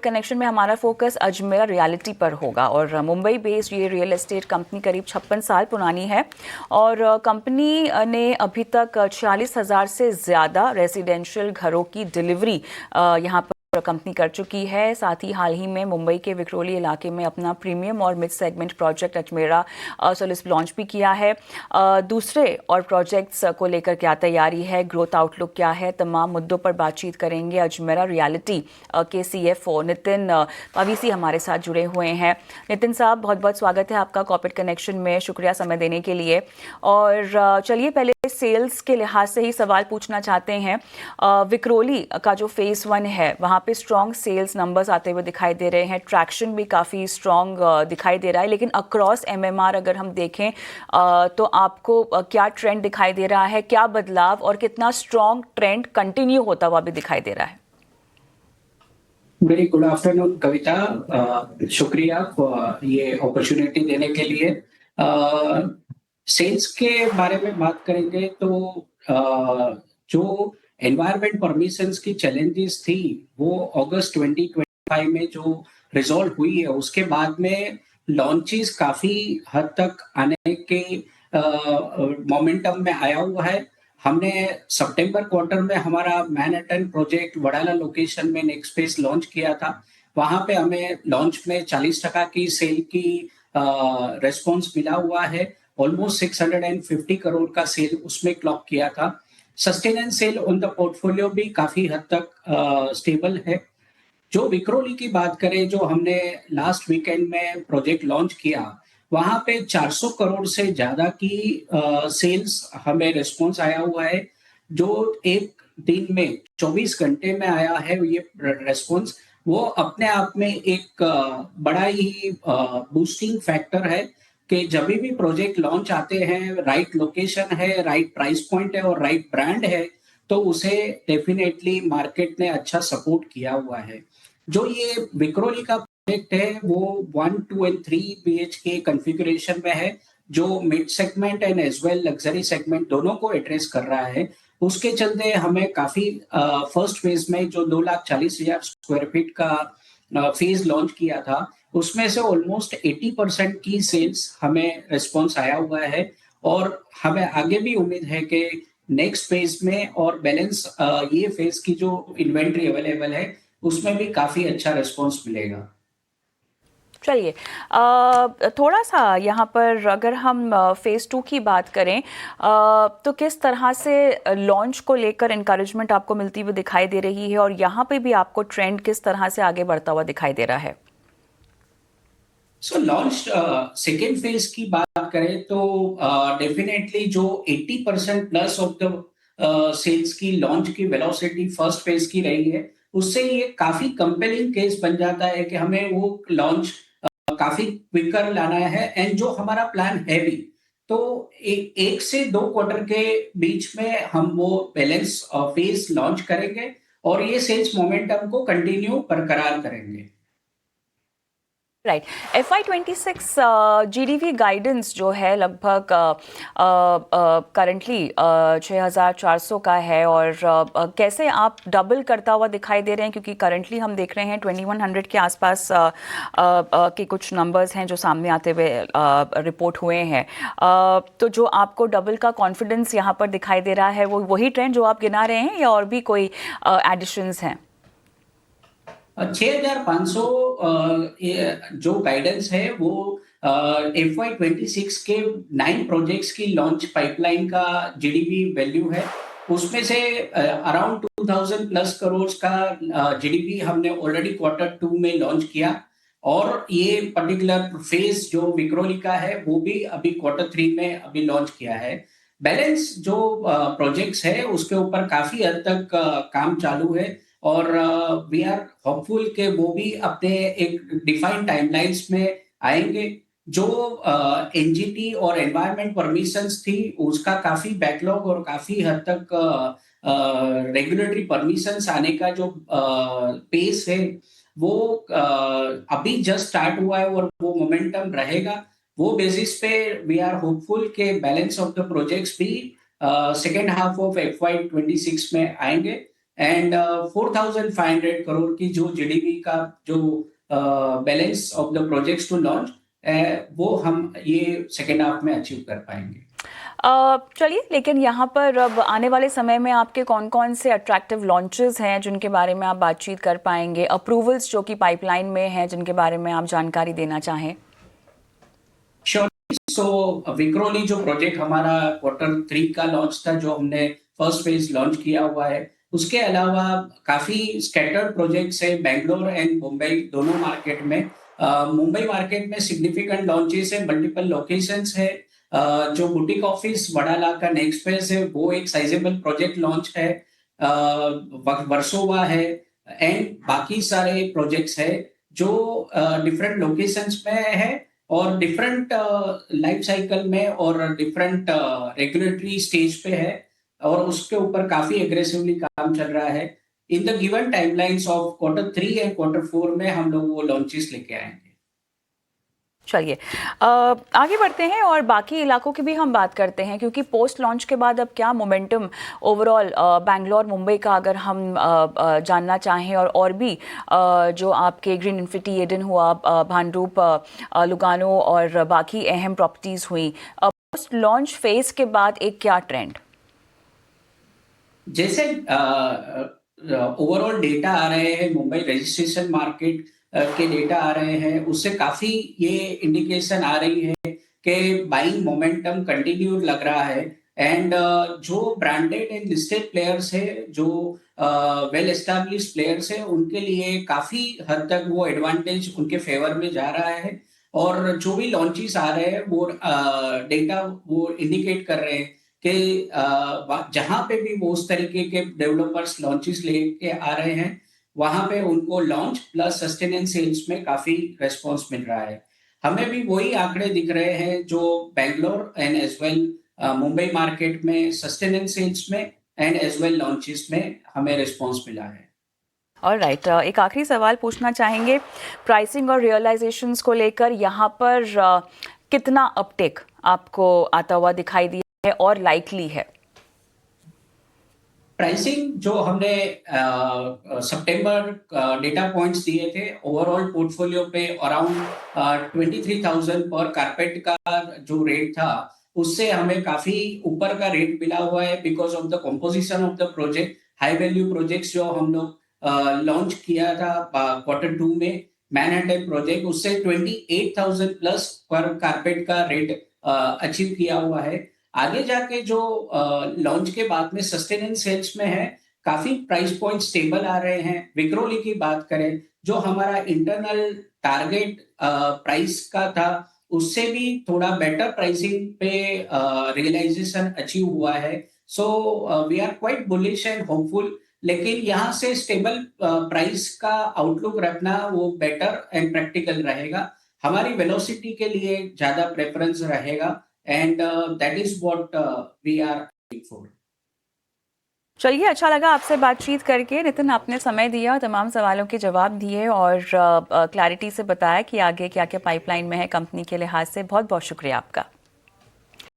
Connection में हमारा focus Ajmer reality पर होगा और मुंबई बेस्ड ये रियल एस्टेट कंपनी करीब 56 साल पुरानी है और कंपनी ने अभी तक 46,000 से ज़्यादा रेजिडेंशियल घरों की डिलीवरी यहाँ पर कंपनी कर चुकी है। साथ ही हाल ही में मुंबई के विक्रोली इलाके में अपना प्रीमियम और mid segment project Ajmera Solis launch भी किया है। दूसरे और प्रोजेक्ट्स को लेकर क्या तैयारी है, ग्रोथ आउटलुक क्या है, तमाम मुद्दों पर बातचीत करेंगे। अजमेरा रियलिटी के CFO नितिन पावीसी हमारे साथ जुड़े हुए हैं। नितिन साहब, बहुत बहुत स्वागत है आपका कॉर्पोरेट कनेक्शन में, शुक्रिया समय देने के लिए। और चलिए पहले सेल्स के लिहाज से ही सवाल पूछना चाहते हैं। विक्रोली का जो फेज़ 1 है वहाँ पे स्ट्रॉन्ग सेल्स नंबर्स आते हुए दिखाई दे रहे हैं, ट्रैक्शन भी काफ़ी स्ट्रॉन्ग दिखाई दे रहा है, लेकिन अक्रॉस MMR अगर हम देखें तो आपको क्या ट्रेंड दिखाई दे रहा है, क्या बदलाव और कितना स्ट्रॉन्ग ट्रेंड कंटिन्यू होता हुआ भी दिखाई दे रहा है? वेरी गुड आफ्टरनून कविता, शुक्रिया ये अपॉर्चुनिटी देने के लिए। सेल्स के बारे में बात करेंगे तो जो एनवायरमेंट परमिशंस की चैलेंजेस थी वो अगस्त 2025 में जो रिजॉल्व हुई है उसके बाद में लॉन्चेस काफी हद तक आने के मोमेंटम में आया हुआ है। हमने सितंबर क्वार्टर में हमारा मैनहट्टन प्रोजेक्ट वडाला लोकेशन में नेक्स्ट फेज लॉन्च किया था। वहां पे हमें लॉन्च में 40% की सेल की रेस्पॉन्स मिला हुआ है। ऑलमोस्ट 650 करोड़ का सेल उसमें क्लॉक किया था। Sustenance sale on the portfolio भी काफी हद तक स्टेबल है। जो विक्रोली की बात करें, जो हमने लास्ट वीकेंड में प्रोजेक्ट लॉन्च किया, वहां पे 400 करोड़ से ज्यादा की सेल्स हमें रिस्पॉन्स आया हुआ है। जो एक दिन में 24 घंटे में आया है ये रिस्पॉन्स, वो अपने आप में एक बड़ा ही बूस्टिंग फैक्टर है कि जब भी प्रोजेक्ट लॉन्च आते हैं, राइट लोकेशन है, राइट प्राइस पॉइंट है और राइट ब्रांड है, तो उसे डेफिनेटली मार्केट ने अच्छा सपोर्ट किया हुआ है। जो ये विक्रोली का प्रोजेक्ट है वो 1, 2 एंड 3 BHK कॉन्फ़िगरेशन में है, जो mid segment and as well luxury segment दोनों को एड्रेस कर रहा है। उसके चलते हमें काफी फर्स्ट फेज में जो 2,40,000 स्क्वायर फीट का फेज लॉन्च किया था, उसमें से ऑलमोस्ट 80% की सेल्स हमें रिस्पॉन्स आया हुआ है और हमें आगे भी उम्मीद है कि नेक्स्ट फेज में और बैलेंस ये फेज की जो इन्वेंट्री अवेलेबल है उसमें भी काफी अच्छा रिस्पॉन्स मिलेगा। चलिए थोड़ा सा यहाँ पर अगर हम फेज़ 2 की बात करें तो किस तरह से लॉन्च को लेकर इनकरेजमेंट आपको मिलती हुई दिखाई दे रही है और यहाँ पे भी आपको ट्रेंड किस तरह से आगे बढ़ता हुआ दिखाई दे रहा है? सो लॉन्च सेकेंड फेज की बात करें तो डेफिनेटली जो 80% प्लस ऑफ द सेल्स की लॉन्च की वेलोसिटी फर्स्ट फेज की रही है, उससे ये काफी कंपेलिंग केस बन जाता है कि हमें वो लॉन्च काफी क्विकर लाना है। एंड जो हमारा प्लान है भी, तो एक से 2 क्वार्टर के बीच में हम वो बैलेंस फेज लॉन्च करेंगे और ये सेल्स मोमेंटम को कंटिन्यू बरकरार करेंगे। राइट। FY26 GDP गाइडेंस जो है लगभग करंटली 6,400 का है और कैसे आप डबल करता हुआ दिखाई दे रहे हैं, क्योंकि करंटली हम देख रहे हैं 2100 के आसपास के कुछ नंबर्स हैं जो सामने आते हुए रिपोर्ट हुए हैं। तो जो आपको डबल का कॉन्फिडेंस यहाँ पर दिखाई दे रहा है वो वही ट्रेंड जो आप गिना रहे हैं या और भी कोई एडिशंस हैं? 6,500 जो गाइडेंस है वो FY26 के 9 प्रोजेक्ट्स की लॉन्च पाइपलाइन का जीडीपी वैल्यू है। उसमें से अराउंड 2,000 प्लस करोड़ का जीडीपी हमने ऑलरेडी क्वार्टर 2 में लॉन्च किया और ये पर्टिकुलर फेज जो विक्रोली का है वो भी अभी क्वार्टर 3 में अभी लॉन्च किया है। बैलेंस जो प्रोजेक्ट्स है उसके ऊपर काफी हद तक काम चालू है और वी आर होपफुल के वो भी अपने एक डिफाइंड टाइमलाइंस में आएंगे। जो एनजीटी और एनवायरमेंट परमिशंस थी उसका काफी बैकलॉग और काफी हद तक रेगुलेटरी परमिशंस आने का जो पेस है वो अभी जस्ट स्टार्ट हुआ है और वो मोमेंटम रहेगा। वो बेसिस पे वी आर होपफुल के बैलेंस ऑफ द प्रोजेक्ट्स भी सेकेंड हाफ ऑफ FY26 में आएंगे एंड 4,500 करोड़ की जो जीडीपी का जो balance of the projects to launch, वो हम ये सेकेंड हाफ में अचीव कर पाएंगे। चलिए, लेकिन यहाँ पर अब आने वाले समय में आपके कौन कौन से अट्रैक्टिव लॉन्चेस हैं जिनके बारे में आप बातचीत कर पाएंगे, अप्रूवल्स जो कि पाइपलाइन में हैं जिनके बारे में आप जानकारी देना चाहें? सो विक्रोली जो प्रोजेक्ट हमारा Q3 का लॉन्च था, जो हमने फर्स्ट फेज लॉन्च किया हुआ है, उसके अलावा काफी स्कैटर्ड प्रोजेक्ट्स है बेंगलोर एंड मुंबई दोनों मार्केट में। मुंबई मार्केट में सिग्निफिकेंट लॉन्चेस है, मल्टीपल लोकेशंस है। जो बुटीक ऑफिस वडाला का नेक्स्ट फेज है, वो एक साइजेबल प्रोजेक्ट लॉन्च है। वर्सोवा है एंड बाकी सारे प्रोजेक्ट्स है जो डिफरेंट लोकेशंस में है और डिफरेंट लाइफ साइकिल में और डिफरेंट रेगुलेटरी स्टेज पे है, और उसके ऊपर काफी एग्रेसिवली काम चल रहा है। In the given timelines of Q3 and Q4 में हम लोग वो लॉन्चेस लेके आएंगे। चलिए, आगे बढ़ते हैं और बाकी इलाकों की भी हम बात करते हैं, क्योंकि पोस्ट लॉन्च के बाद अब क्या मोमेंटम ओवरऑल बैंगलोर मुंबई का अगर हम जानना चाहें, और भी जो आपके ग्रीन इन्फिनिटी एडन हुआ, भांडुप, लुगानो और बाकी अहम प्रॉपर्टीज़ हुई, पोस्ट लॉन्च फेज के बाद एक क्या ट्रेंड? जैसे ओवरऑल डेटा आ रहे हैं, मुंबई रजिस्ट्रेशन मार्केट के डेटा आ रहे हैं, उससे काफी ये इंडिकेशन आ रही है कि बाइंग मोमेंटम कंटिन्यू लग रहा है। एंड जो ब्रांडेड एंड लिस्टेड प्लेयर्स है, जो वेल एस्टैब्लिश्ड प्लेयर्स है, उनके लिए काफी हद तक वो एडवांटेज उनके फेवर में जा रहा है। और जो भी लॉन्चेस आ रहे हैं वो डेटा वो इंडिकेट कर रहे हैं कि जहां पे भी वो उस तरीके के डेवलपर्स लॉन्चेस लेके आ रहे हैं, वहां पे उनको लॉन्च प्लस सस्टेनेंस सेल्स में काफी रेस्पॉन्स मिल रहा है। हमें भी वही आंकड़े दिख रहे हैं जो Bangalore and as well Mumbai market में सस्टेनेंस सेल्स में एंड एज वेल लॉन्चेस में हमें रिस्पॉन्स मिला है। ऑलराइट, एक आखिरी सवाल पूछना चाहेंगे प्राइसिंग और रियलाइजेशंस को लेकर। यहाँ पर कितना अपटेक आपको आता हुआ दिखाई दिया है और लाइकली है? प्राइसिंग जो हमने सितंबर डेटा पॉइंट्स दिए थे, ओवरऑल पोर्टफोलियो पे अराउंड 23,000 पर कारपेट का जो रेट था, उससे हमें काफी ऊपर का रेट मिला हुआ है because of the composition of the project. High value projects जो हम लोग लॉन्च किया था Q2 में, मैनहट्टन प्रोजेक्ट, उससे 28,000 प्लस पर कारपेट का रेट अचीव किया हुआ है। आगे जाके जो लॉन्च के बाद में सस्टेनेंस सेल्स में है, काफी प्राइस पॉइंट स्टेबल आ रहे हैं। विक्रोली की बात करें, जो हमारा इंटरनल टारगेट प्राइस का था, उससे भी थोड़ा बेटर प्राइसिंग पे रियलाइजेशन अचीव हुआ है। So we are quite bullish and hopeful, लेकिन यहाँ से स्टेबल प्राइस का आउटलुक रखना वो बेटर एंड प्रैक्टिकल रहेगा। हमारी वेलोसिटी के लिए ज्यादा प्रेफरेंस रहेगा and that is what we are looking for. चलिए, अच्छा लगा आपसे बातचीत करके। नितिन, आपने समय दिया, तमाम सवालों के जवाब दिए और क्लैरिटी से बताया कि आगे क्या क्या पाइपलाइन में है कंपनी के लिहाज से। बहुत बहुत शुक्रिया आपका।